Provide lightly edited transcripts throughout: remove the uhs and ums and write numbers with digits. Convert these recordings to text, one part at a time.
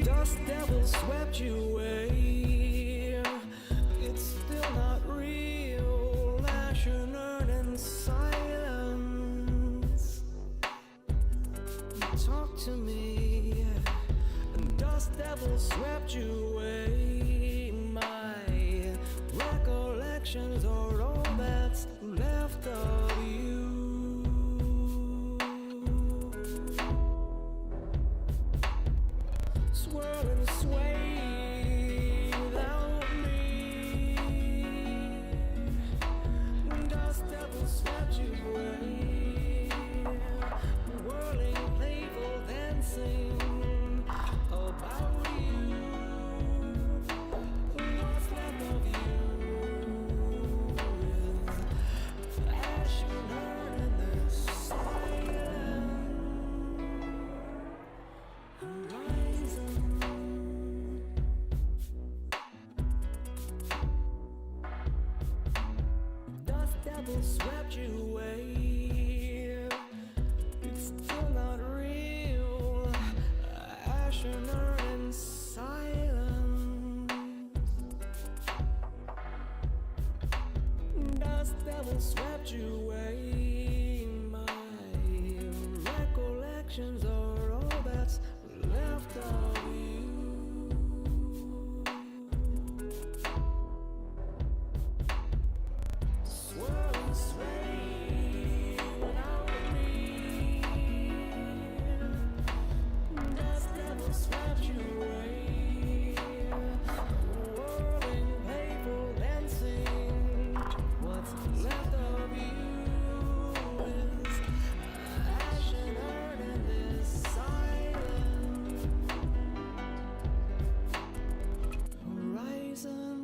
Dust devil swept you away. It's still not real. Ash and earth and silence. Talk to me. Dust devil swept you away. My recollections are all that's left of you. Swirl and sway without me. Dust devil swept you away. Whirling, playful, dancing about you. What's left of you is ash and earth and the silent horizon. Dust devil swept you away. It's still not real. Ash and earth and silence. Dust devil swept you away. My recollections are all that's left of you. Swirl and sway without me. Dust devil swept you away. Whirling, playful, dancing. What's left of you is ash and earth and this silent horizon.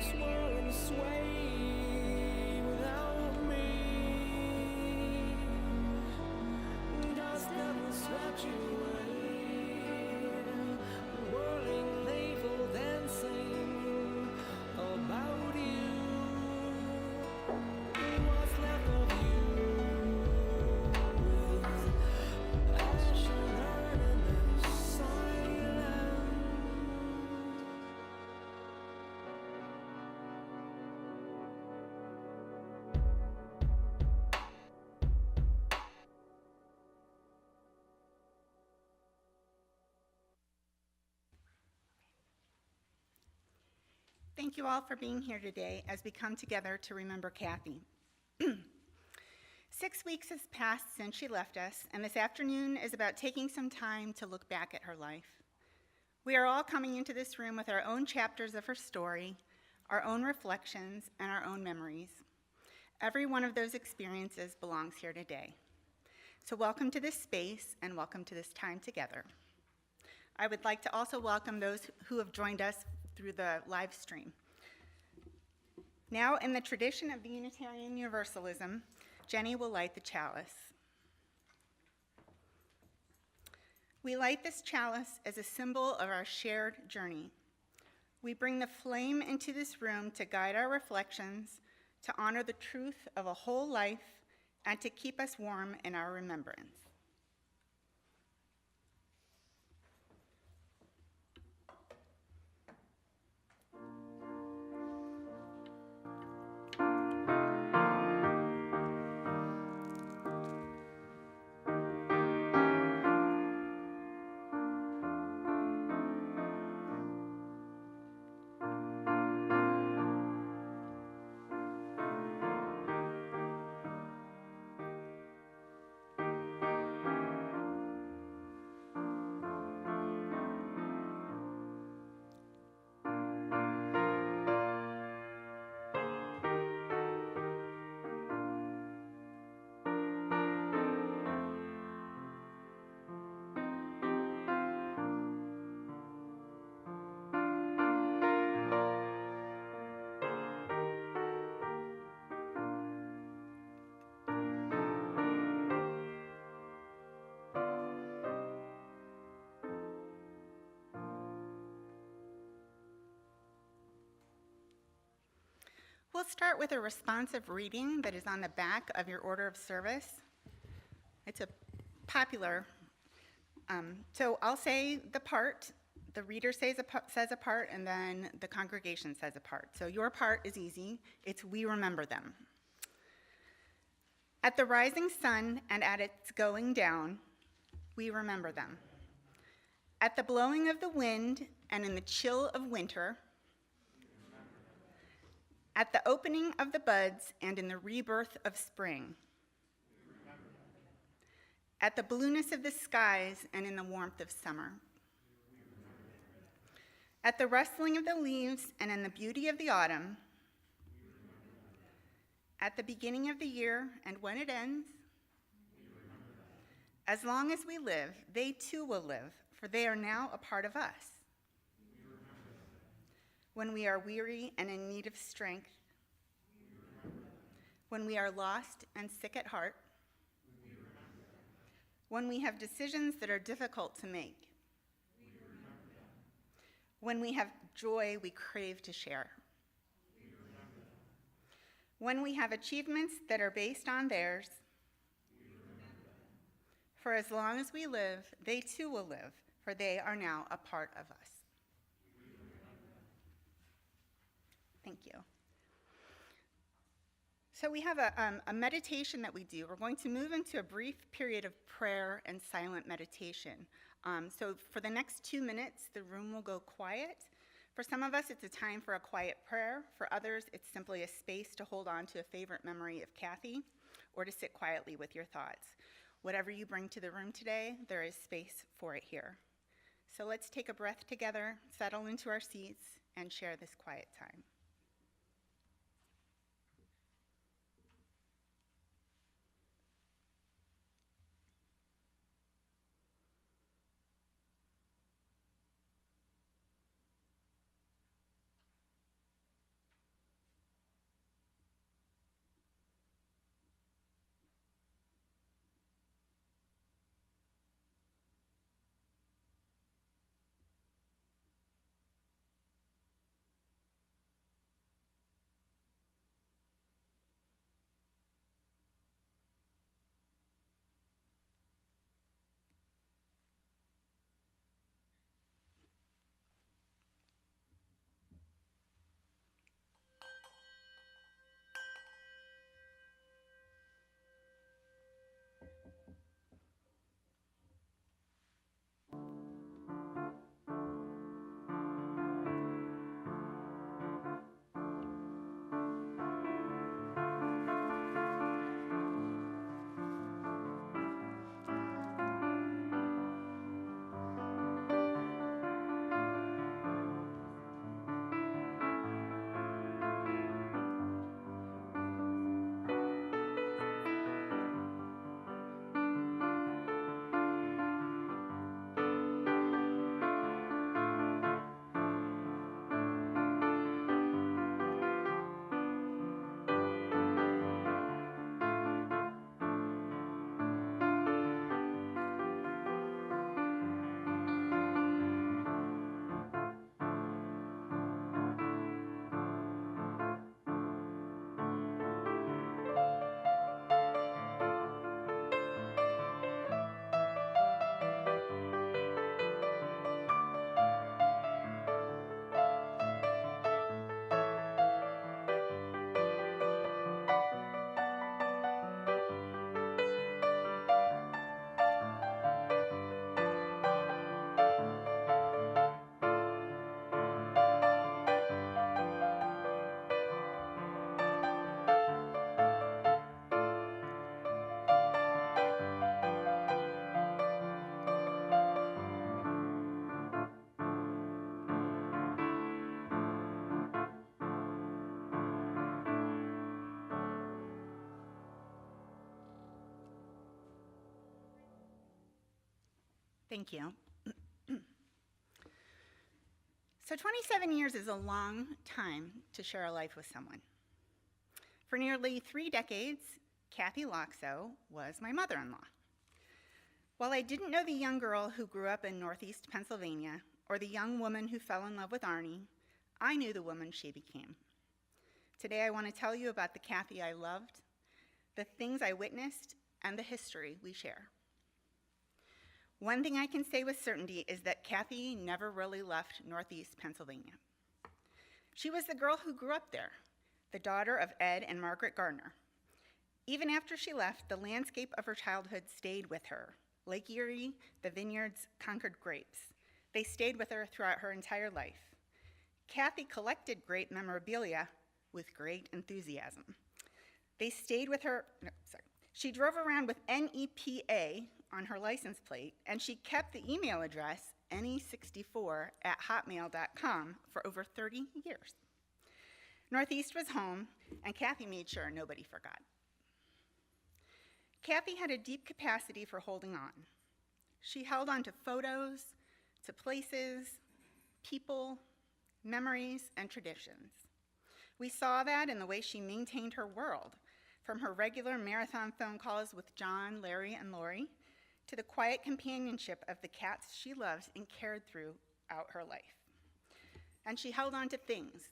Swirl and sway without me. Dust devil swept you away. Whirling, playful, dancing about you. What's left of you is ash and earth and the silent. Thank you all for being here today as we come together to remember Kathy. 6 weeks has passed since she left us, and this afternoon is about taking some time to look back at her life. We are all coming into this room with our own chapters of her story, our own reflections, and our own memories. Every one of those experiences belongs here today. So welcome to this space and welcome to this time together. I would like to also welcome those who have joined us through the live stream. Now, in the tradition of the Unitarian Universalism, Jenny will light the chalice. We light this chalice as a symbol of our shared journey. We bring the flame into this room to guide our reflections, to honor the truth of a whole life, and to keep us warm in our remembrance. we'll start with a responsive reading that is on the back of your order of service. It's a popular, so I'll say the part, the reader says a part, and then the congregation says a part. So your part is easy. It's "We remember them." At the rising sun and at its going down, we remember them. At the blowing of the wind and in the chill of winter, at the opening of the buds and in the rebirth of spring, at the blueness of the skies and in the warmth of summer, at the rustling of the leaves and in the beauty of the autumn, at the beginning of the year and when it ends, as long as we live, they too will live, for they are now a part of us. When we are weary and in need of strength, when we are lost and sick at heart, when we have decisions that are difficult to make, when we have joy we crave to share, when we have achievements that are based on theirs, for as long as we live, they too will live, for they are now a part of us. Thank you. So we have a meditation that we do. We're going to move into a brief period of prayer and silent meditation. So for the next 2 minutes, the room will go quiet. For some of us, it's a time for a quiet prayer. For others, it's simply a space to hold on to a favorite memory of Kathy or to sit quietly with your thoughts. Whatever you bring to the room today, there is space for it here. So let's take a breath together, settle into our seats, and share this quiet time. Thank you. So 27 years is a long time to share a life with someone. For nearly 3 decades, Kathy Laakso was my mother-in-law. While I didn't know the young girl who grew up in Northeast Pennsylvania or the young woman who fell in love with Arnie, I knew the woman she became. Today I want to tell you about the Kathy I loved, the things I witnessed, and the history we share. One thing I can say with certainty is that Kathy never really left Northeast Pennsylvania. She was the girl who grew up there, the daughter of Ed and Margaret Gardner. Even after she left, the landscape of her childhood stayed with her. Lake Erie, the vineyards, Concord grapes. They stayed with her throughout her entire life. Kathy collected grape memorabilia with great enthusiasm. They stayed with her, She drove around with NEPA on her license plate, and she kept the email address ne64@hotmail.com for over 30 years. Northeast was home, and Kathy made sure nobody forgot. Kathy had a deep capacity for holding on. She held on to photos, to places, people, memories, and traditions. We saw that in the way she maintained her world, from her regular marathon phone calls with John, Larry, and Lori, to the quiet companionship of the cats she loved and cared throughout her life. And she held on to things.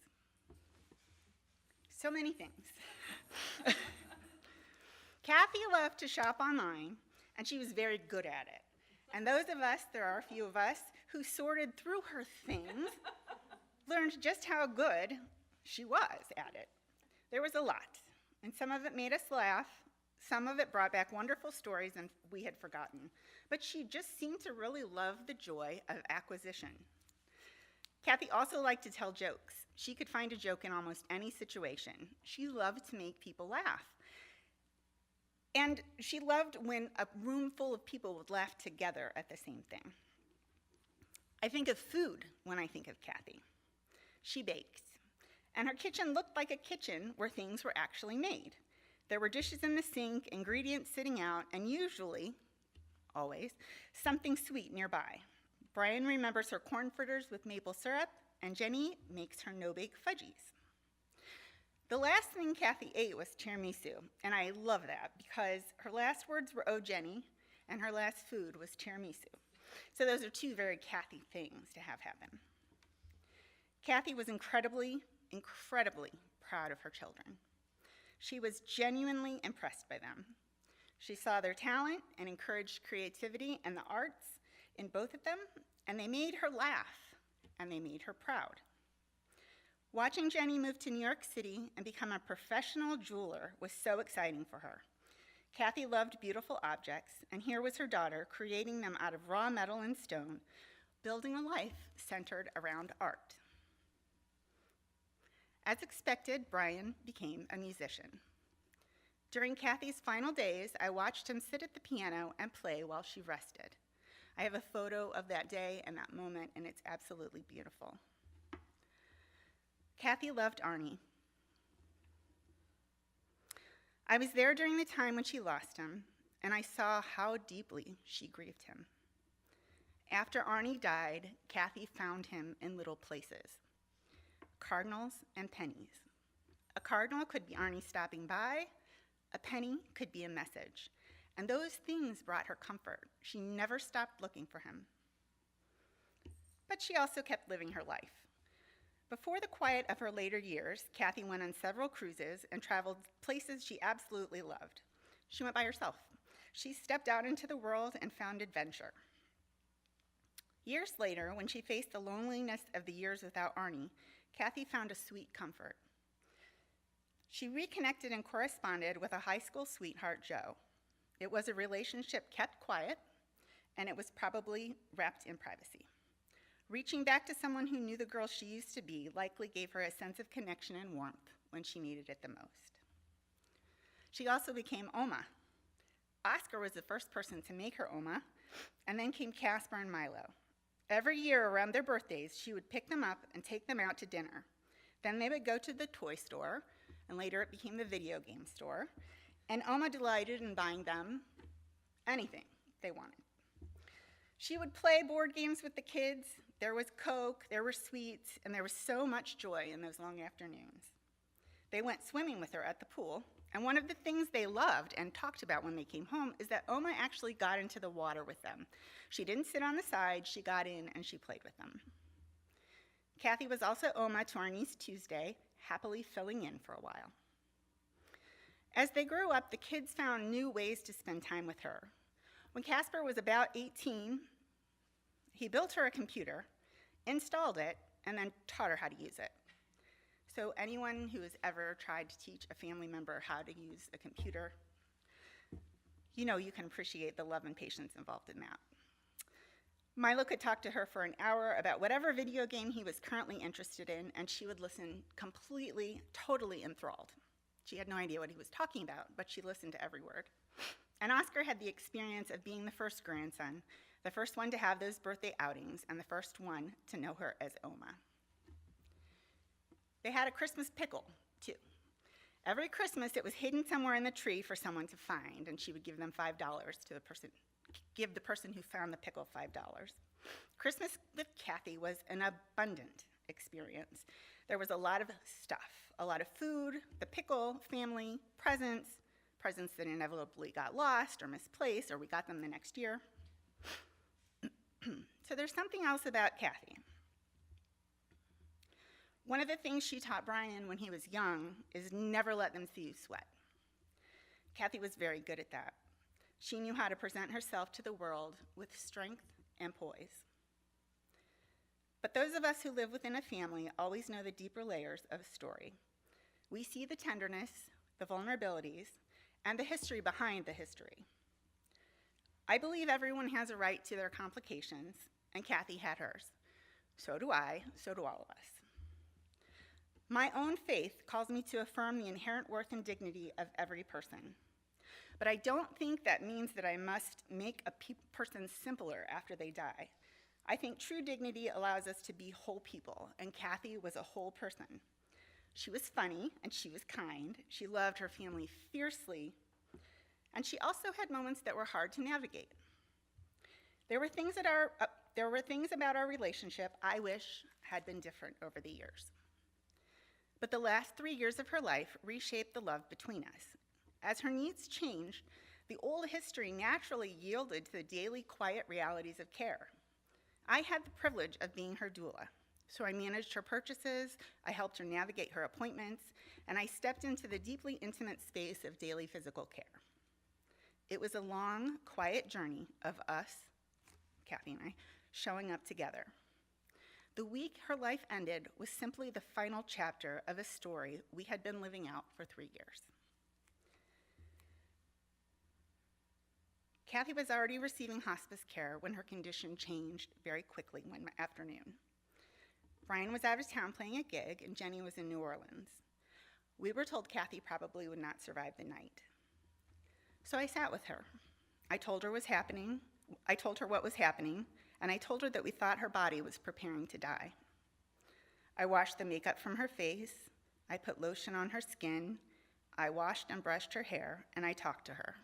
So many things. Kathy loved to shop online, and she was very good at it. And those of us, there are a few of us, who sorted through her things, learned just how good she was at it. There was a lot, and some of it made us laugh, some of it brought back wonderful stories and we had forgotten, but she just seemed to really love the joy of acquisition. Kathy also liked to tell jokes. She could find a joke in almost any situation. She loved to make people laugh. And she loved when a room full of people would laugh together at the same thing. I think of food when I think of Kathy. She baked, and her kitchen looked like a kitchen where things were actually made. There were dishes in the sink, ingredients sitting out, and usually, always, something sweet nearby. Brian remembers her corn fritters with maple syrup, and Jenny makes her no-bake fudgies. The last thing Kathy ate was tiramisu, and I love that because her last words were, "Oh, Jenny," and her last food was tiramisu. So those are two very Kathy things to have happen. Kathy was incredibly, incredibly proud of her children. She was genuinely impressed by them. She saw their talent and encouraged creativity and the arts in both of them, and they made her laugh, and they made her proud. Watching Jenny move to New York City and become a professional jeweler was so exciting for her. Kathy loved beautiful objects, and here was her daughter creating them out of raw metal and stone, building a life centered around art. As expected, Brian became a musician. During Kathy's final days, I watched him sit at the piano and play while she rested. I have a photo of that day and that moment, and it's absolutely beautiful. Kathy loved Arnie. I was there during the time when she lost him, and I saw how deeply she grieved him. After Arnie died, Kathy found him in little places. Cardinals and pennies. A cardinal could be Arnie stopping by, a penny could be a message, and those things brought her comfort. She never stopped looking for him. But she also kept living her life. Before the quiet of her later years, Kathy went on several cruises and traveled places she absolutely loved. She went by herself. She stepped out into the world and found adventure. Years later, when she faced the loneliness of the years without Arnie, Kathy found a sweet comfort. She reconnected and corresponded with a high school sweetheart, Joe. It was a relationship kept quiet, and it was probably wrapped in privacy. Reaching back to someone who knew the girl she used to be likely gave her a sense of connection and warmth when she needed it the most. She also became Oma. Oscar was the first person to make her Oma, and then came Casper and Milo. Every year around their birthdays, she would pick them up and take them out to dinner. Then they would go to the toy store, and later it became the video game store, and Oma delighted in buying them anything they wanted. She would play board games with the kids. There was Coke, there were sweets, and there was so much joy in those long afternoons. They went swimming with her at the pool, and one of the things they loved and talked about when they came home is that Oma actually got into the water with them. She didn't sit on the side, she got in and she played with them. Kathy was also Oma to our niece Tuesday, happily filling in for a while. As they grew up, the kids found new ways to spend time with her. When Casper was about 18, he built her a computer, installed it, and then taught her how to use it. So anyone who has ever tried to teach a family member how to use a computer, you know you can appreciate the love and patience involved in that. Milo could talk to her for an hour about whatever video game he was currently interested in, and she would listen completely, totally enthralled. She had no idea what he was talking about, but she listened to every word. And Oscar had the experience of being the first grandson, the first one to have those birthday outings, and the first one to know her as Oma. They had a Christmas pickle, too. Every Christmas, it was hidden somewhere in the tree for someone to find, and she would give them $5 to give the person who found the pickle $5. Christmas with Kathy was an abundant experience. There was a lot of stuff, a lot of food, the pickle, family, presents that inevitably got lost or misplaced, or we got them the next year. So there's something else about Kathy. One of the things she taught Brian when he was young is never let them see you sweat. Kathy was very good at that. She knew how to present herself to the world with strength and poise. But those of us who live within a family always know the deeper layers of a story. We see the tenderness, the vulnerabilities, and the history behind the history. I believe everyone has a right to their complications, and Kathy had hers. So do I, so do all of us. My own faith calls me to affirm the inherent worth and dignity of every person. But I don't think that means that I must make a person simpler after they die. I think true dignity allows us to be whole people, and Kathy was a whole person. She was funny, and she was kind. She loved her family fiercely, and she also had moments that were hard to navigate. There were things about our relationship I wish had been different over the years. But the last 3 years of her life reshaped the love between us. As her needs changed, the old history naturally yielded to the daily quiet realities of care. I had the privilege of being her doula, so I managed her purchases, I helped her navigate her appointments, and I stepped into the deeply intimate space of daily physical care. It was a long, quiet journey of us, Kathy and I, showing up together. The week her life ended was simply the final chapter of a story we had been living out for 3 years. Kathy was already receiving hospice care when her condition changed very quickly one afternoon. Brian was out of town playing a gig, and Jenny was in New Orleans. We were told Kathy probably would not survive the night. So I sat with her. I told her what was happening, and I told her that we thought her body was preparing to die. I washed the makeup from her face, I put lotion on her skin, I washed and brushed her hair, and I talked to her.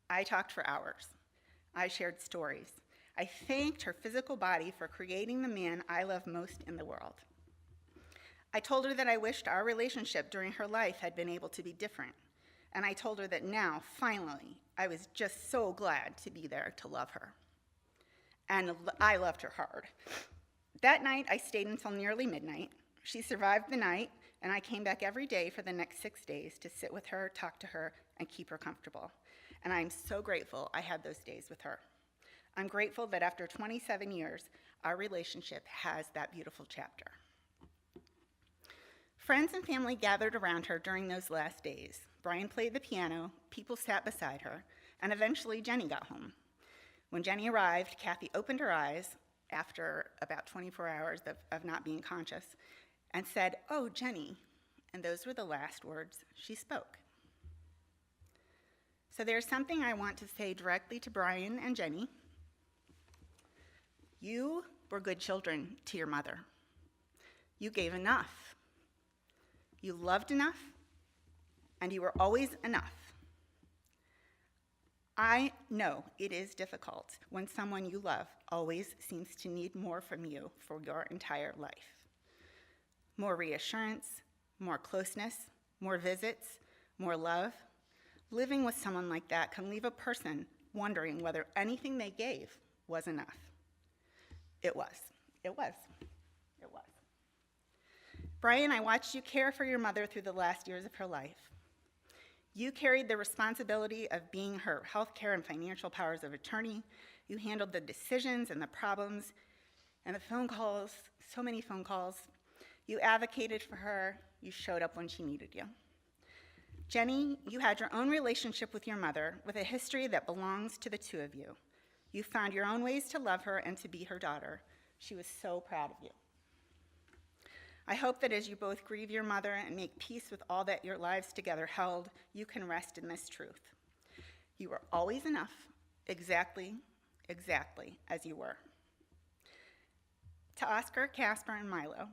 I talked for hours. I shared stories. I thanked her physical body for creating the man I love most in the world. I told her that I wished our relationship during her life had been able to be different. And I told her that now, finally, I was just so glad to be there to love her. And I loved her hard. That night, I stayed until nearly midnight. She survived the night, and I came back every day for the next 6 days to sit with her, talk to her, and keep her comfortable. And I'm so grateful I had those days with her. I'm grateful that after 27 years, our relationship has that beautiful chapter. Friends and family gathered around her during those last days. Brian played the piano, people sat beside her, and eventually Jenny got home. When Jenny arrived, Kathy opened her eyes after about 24 hours of not being conscious and said, "Oh, Jenny," and those were the last words she spoke. So there's something I want to say directly to Brian and Jenny. You were good children to your mother. You gave enough. You loved enough, and you were always enough. I know it is difficult when someone you love always seems to need more from you for your entire life. More reassurance, more closeness, more visits, more love. Living with someone like that can leave a person wondering whether anything they gave was enough. It was. Brian, I watched you care for your mother through the last years of her life. You carried the responsibility of being her healthcare and financial powers of attorney. You handled the decisions and the problems and the phone calls, so many phone calls. You advocated for her. You showed up when she needed you. Jenny, you had your own relationship with your mother with a history that belongs to the two of you. You found your own ways to love her and to be her daughter. She was so proud of you. I hope that as you both grieve your mother and make peace with all that your lives together held, you can rest in this truth. You were always enough, exactly as you were. To Oscar, Casper, and Milo,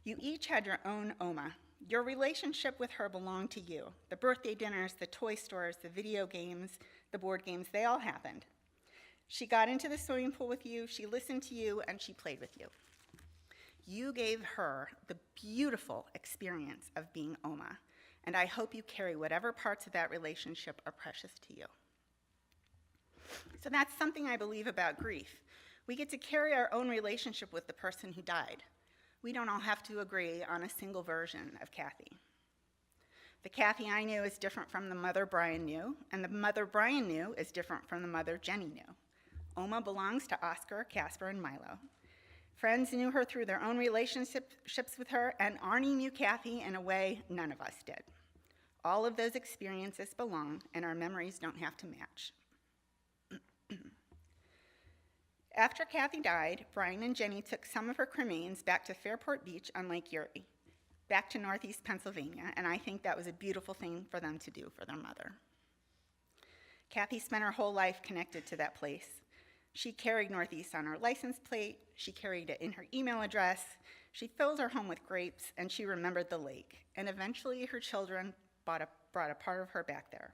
you each had your own Oma. Your relationship with her belonged to you. The birthday dinners, the toy stores, the video games, the board games, they all happened. She got into the swimming pool with you, she listened to you, and she played with you. You gave her the beautiful experience of being Oma, and I hope you carry whatever parts of that relationship are precious to you. So that's something I believe about grief. We get to carry our own relationship with the person who died. We don't all have to agree on a single version of Kathy. The Kathy I knew is different from the mother Brian knew, and the mother Brian knew is different from the mother Jenny knew. Oma belongs to Oscar, Casper, and Milo. Friends knew her through their own relationships with her, and Arnie knew Kathy in a way none of us did. All of those experiences belong, and our memories don't have to match. After Kathy died, Brian and Jenny took some of her cremains back to Fairport Beach on Lake Erie, back to Northeast Pennsylvania, and I think that was a beautiful thing for them to do for their mother. Kathy spent her whole life connected to that place. She carried Northeast on her license plate, she carried it in her email address, she filled her home with grapes, and she remembered the lake, and eventually her children brought a part of her back there.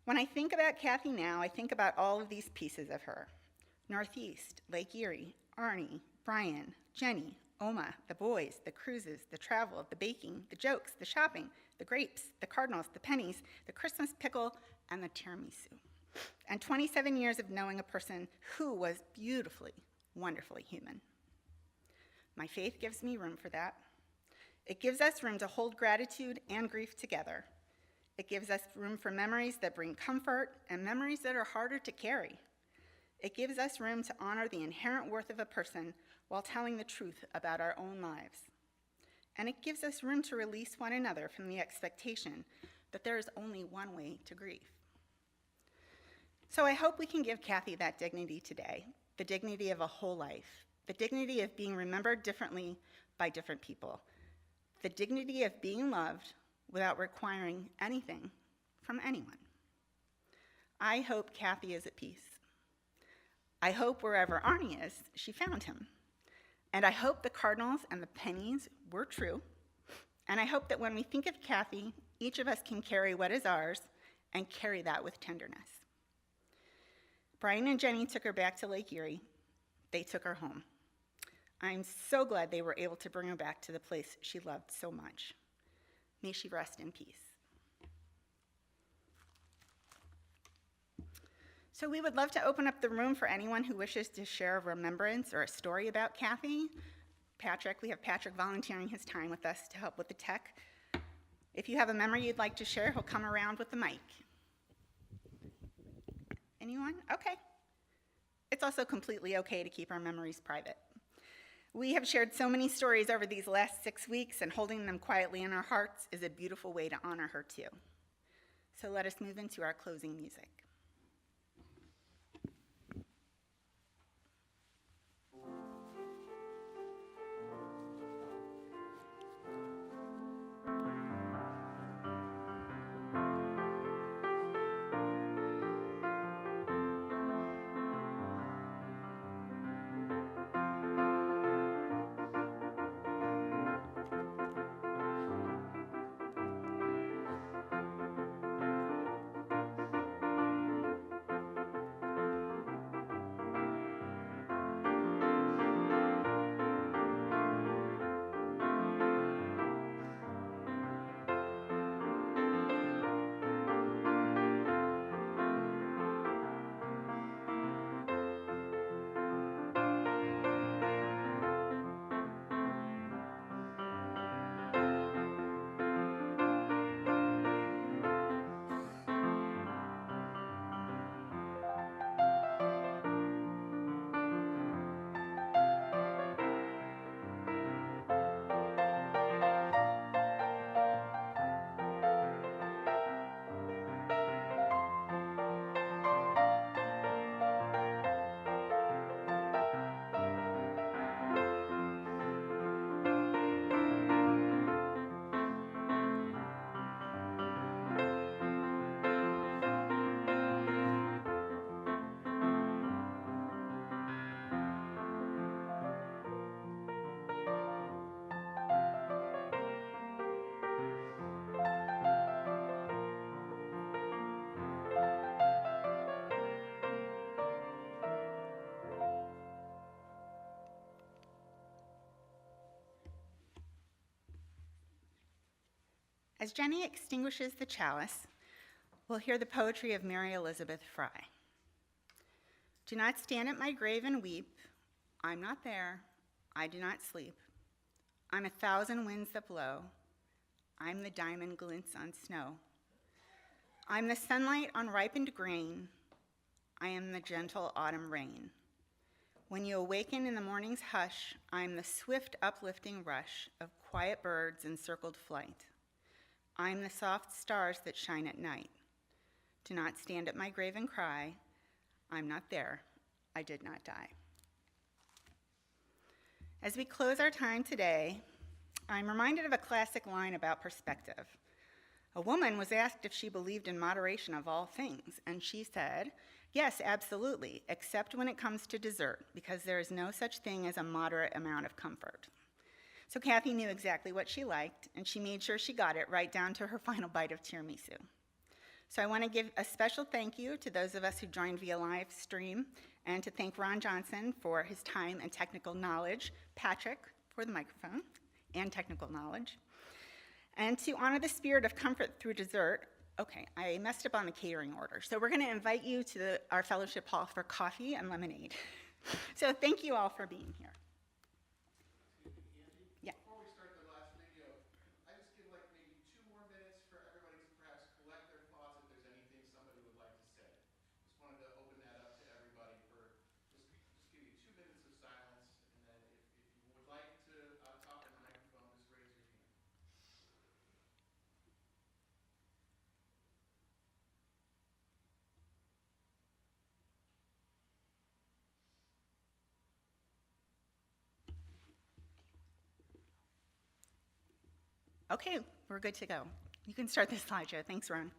When I think about Kathy now, I think about all of these pieces of her. Northeast, Lake Erie, Arnie, Brian, Jenny, Oma, the boys, the cruises, the travel, the baking, the jokes, the shopping, the grapes, the cardinals, the pennies, the Christmas pickle, and the tiramisu. And 27 years of knowing a person who was beautifully, wonderfully human. My faith gives me room for that. It gives us room to hold gratitude and grief together. It gives us room for memories that bring comfort and memories that are harder to carry. It gives us room to honor the inherent worth of a person while telling the truth about our own lives. And it gives us room to release one another from the expectation that there is only one way to grieve. So I hope we can give Kathy that dignity today, the dignity of a whole life, the dignity of being remembered differently by different people, the dignity of being loved without requiring anything from anyone. I hope Kathy is at peace. I hope wherever Arnie is, she found him. And I hope the cardinals and the pennies were true. And I hope that when we think of Kathy, each of us can carry what is ours and carry that with tenderness. Brian and Jenny took her back to Lake Erie. They took her home. I'm so glad they were able to bring her back to the place she loved so much. May she rest in peace. So we would love to open up the room for anyone who wishes to share a remembrance or a story about Kathy. We have Patrick volunteering his time with us to help with the tech. If you have a memory you'd like to share, he'll come around with the mic. Anyone? Okay. It's also completely okay to keep our memories private. We have shared so many stories over these last 6 weeks, and holding them quietly in our hearts is a beautiful way to honor her too. So let us move into our closing music. As Jenny extinguishes the chalice, we'll hear the poetry of Mary Elizabeth Fry. Do not stand at my grave and weep. I'm not there. I do not sleep. I'm 1,000 winds that blow. I'm the diamond glints on snow. I'm the sunlight on ripened grain. I am the gentle autumn rain. When you awaken in the morning's hush, I am the swift uplifting rush of quiet birds in circled flight. I am the soft stars that shine at night. Do not stand at my grave and cry. I'm not there. I did not die. As we close our time today, I'm reminded of a classic line about perspective. A woman was asked if she believed in moderation of all things, and she said, yes, absolutely, except when it comes to dessert, because there is no such thing as a moderate amount of comfort. So Kathy knew exactly what she liked, and she made sure she got it right down to her final bite of tiramisu. So I want to give a special thank you to those of us who joined via live stream, and to thank Ron Johnson for his time and technical knowledge, Patrick for the microphone and technical knowledge, and to honor the spirit of comfort through dessert. Okay, I messed up on the catering order. So we're going to invite you to our fellowship hall for coffee and lemonade. So thank you all for being here. Yeah. Before we start the last video, I just give like maybe 2 more minutes for everybody to perhaps collect their thoughts if there's anything somebody would like to say. Just wanted to open that up to everybody for just give you 2 minutes of silence, and then if you would like to talk on the microphone, just raise your hand. Okay, we're good to go. You can start the slideshow. Thanks, Ron.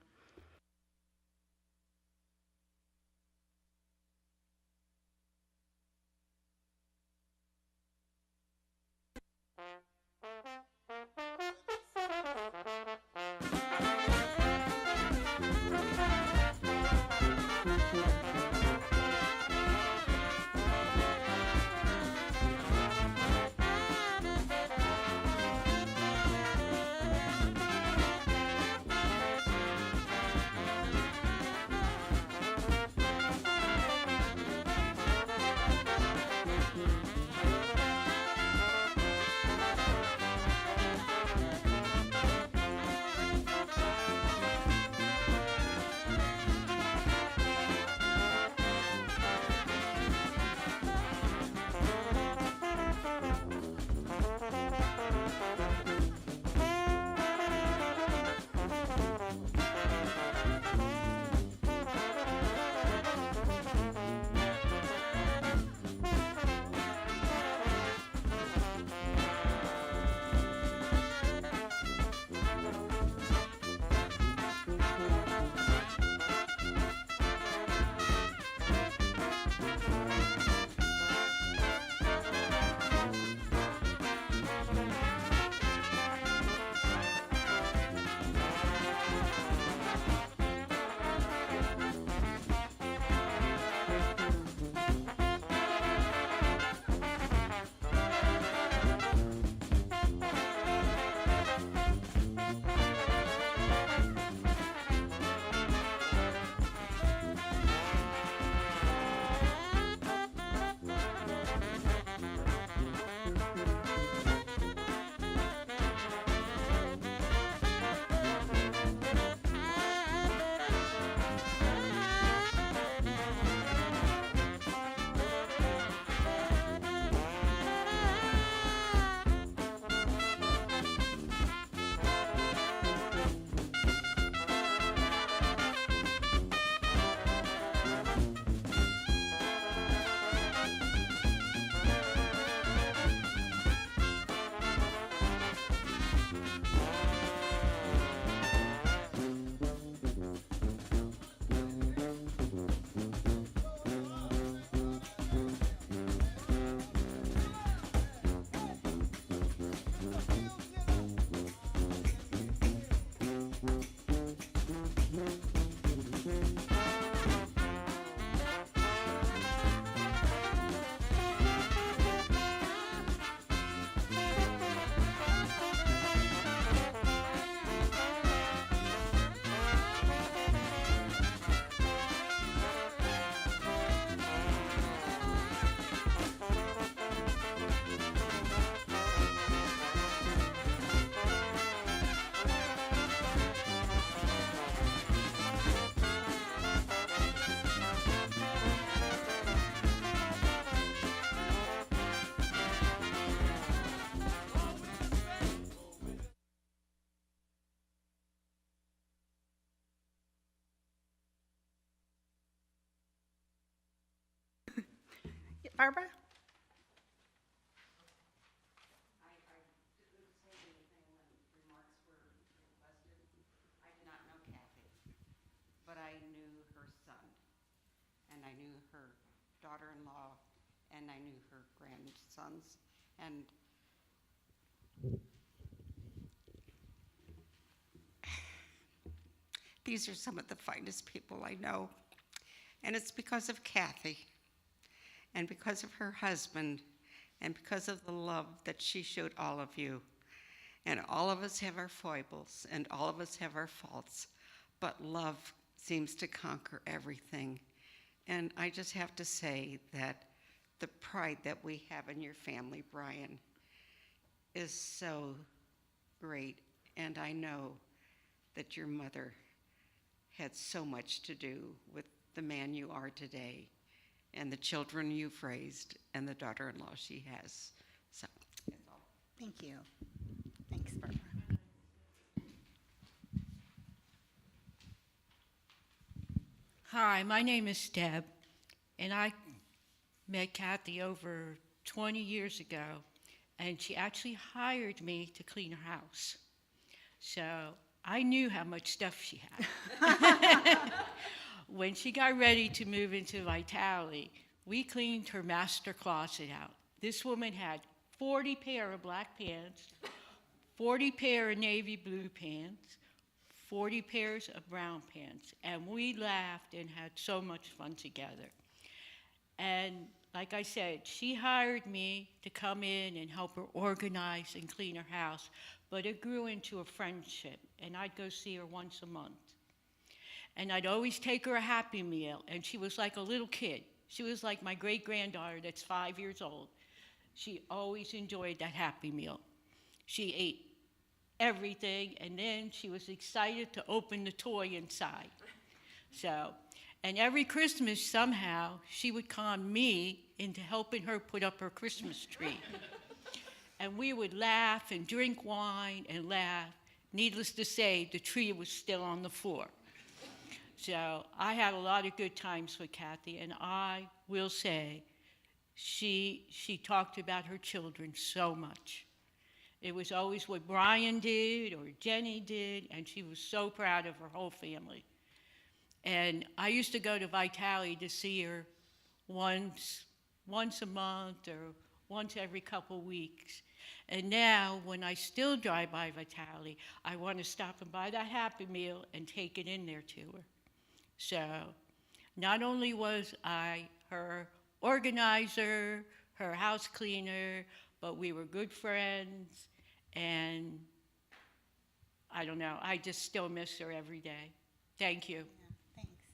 Barbara? I didn't say anything when remarks were requested. I did not know Kathy, but I knew her son, and I knew her daughter-in-law, and I knew her grandsons, and these are some of the finest people I know, and it's because of Kathy, and because of her husband, and because of the love that she showed all of you. And all of us have our foibles, and all of us have our faults, but love seems to conquer everything. And I just have to say that the pride that we have in your family, Brian, is so great. And I know that your mother had so much to do with the man you are today, and the children you've raised, and the daughter-in-law she has. So, that's all. Thank you. Thanks, Barbara. Hi, my name is Deb, and I met Kathy over 20 years ago, and she actually hired me to clean her house. So I knew how much stuff she had. When she got ready to move into Vitality, we cleaned her master closet out. This woman had 40 pair of black pants, 40 pair of navy blue pants, 40 pairs of brown pants, and we laughed and had so much fun together. And like I said, she hired me to come in and help her organize and clean her house, but it grew into a friendship, and I'd go see her once a month. And I'd always take her a Happy Meal, and she was like a little kid. She was like my great-granddaughter that's 5 years old. She always enjoyed that Happy Meal. She ate everything, and then she was excited to open the toy inside. So, and every Christmas, somehow, she would con me into helping her put up her Christmas tree. And we would laugh and drink wine and laugh. Needless to say, the tree was still on the floor. So I had a lot of good times with Kathy, and I will say she talked about her children so much. It was always what Brian did or Jenny did, and she was so proud of her whole family. And I used to go to Vitality to see her once a month or once every couple weeks. And now, when I still drive by Vitality, I want to stop and buy that Happy Meal and take it in there to her. So, not only was I her organizer, her house cleaner, but we were good friends, and I don't know, I just still miss her every day. Thank you. Yeah, thanks.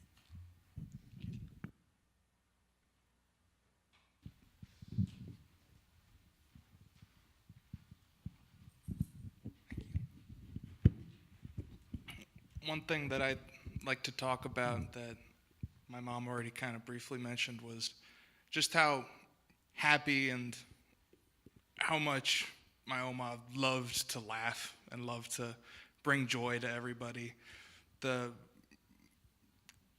One thing that I'd like to talk about that my mom already kind of briefly mentioned was just how happy and how much my Oma loved to laugh and loved to bring joy to everybody. The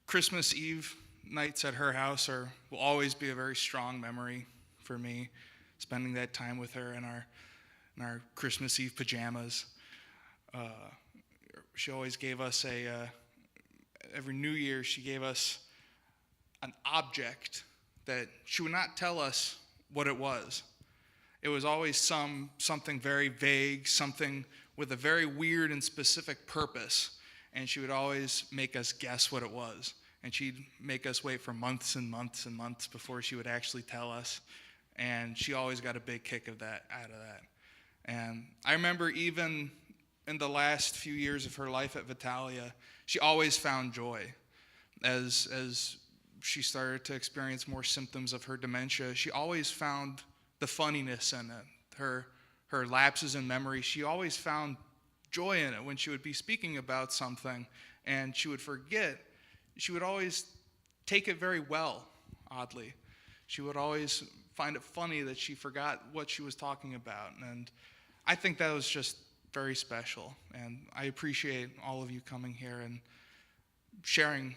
Christmas Eve nights at her house will always be a very strong memory for me, spending that time with her in our Christmas Eve pajamas. She always gave us every New Year, she gave us an object that she would not tell us what it was. It was always something very vague, something with a very weird and specific purpose, and she would always make us guess what it was. And she'd make us wait for months and months and months before she would actually tell us, and she always got a big kick out of that. And I remember even in the last few years of her life at Vitalia, she always found joy. As she started to experience more symptoms of her dementia, she always found the funniness in it, her lapses in memory. She always found joy in it when she would be speaking about something and she would forget. She would always take it very well, oddly. She would always find it funny that she forgot what she was talking about. And I think that was just very special. And I appreciate all of you coming here and sharing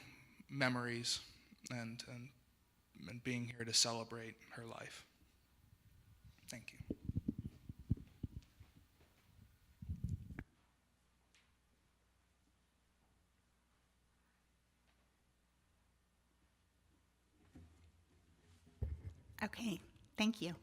memories and and being here to celebrate her life. Thank you. Okay, thank you.